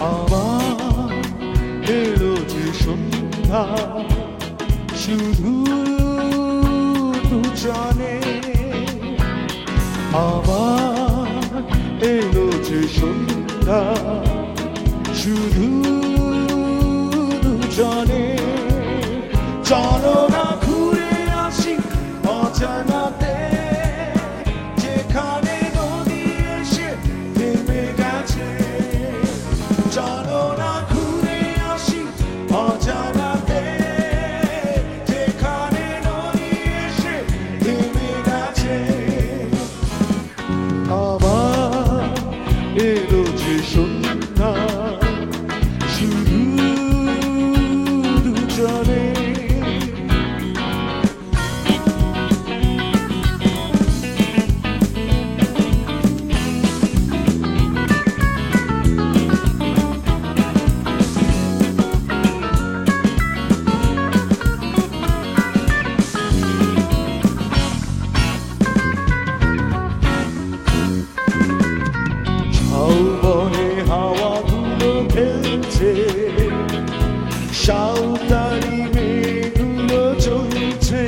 আবার এলো যে সন্ধ্যা শুধু দুজনে আবার এলো যে সন্ধ্যা শুধু দুজনে চলো না ঘুরে আসি অজানাতে যেখানে নদী এসে থেমে গেছে চলো না ঘুরে আসি অজানাতে যেখানে নদী এসে থেমে গেছে আবার এলো যে সন্ধ্যা শুধু দুজনে ঝাউবনে হাওয়াগুলো খেলছে সাঁওতালি মেঘগুলো চলছে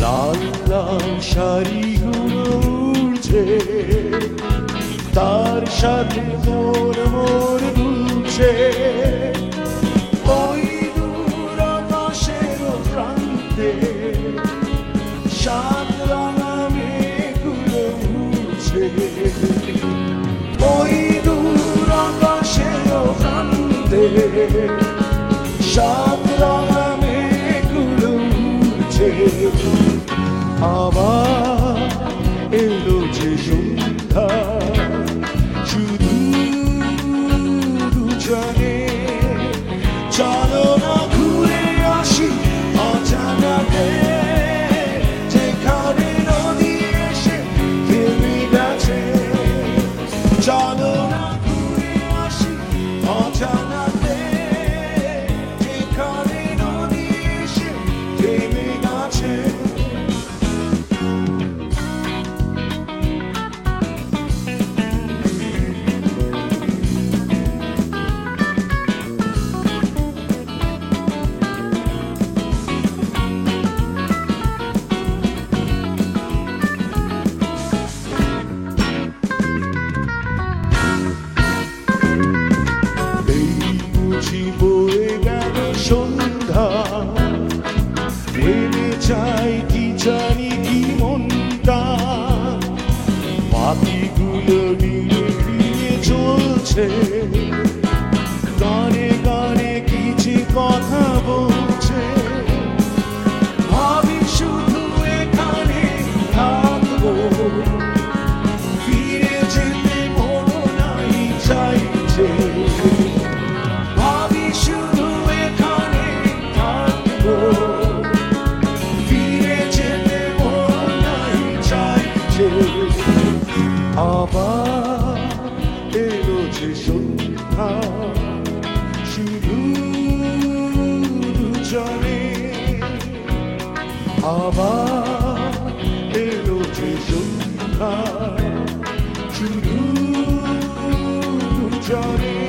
লাল লাল শাড়িগুলো উড়ছে তার সাথে মোর মোর দুলছে ওই দূর আকাশের প্রান্তে সাত রঙা মেঘগুলো উড়ছে ওই দূর আকাশের প্রান্তে সাত রঙা মেঘগুলো উড়ছে আবার এলো যে সন্ধ্যা শুধু দুজনে চলো না ঘুরে আসি অজানাতে যেখানে নদী এসে থেমে গেছে চলো না ঘুরে আসি অজানাতে যেখানে নদী এসে থেমে গেছে বয়ে গেল সন্ধ্যা ভেবে চাই কি জানি কি মনটা পাখিগুলো নিয়ে ফিরে চলছে গানে গানে কিছু কথা বলছে ভাবি শুধু এখানে থাকবো ফিরে যেতে মন নাই চাইছে আবার এলো যে সন্ধ্যা শুধু দুজনে আবার এলো যে সন্ধ্যা শুধু দুজনে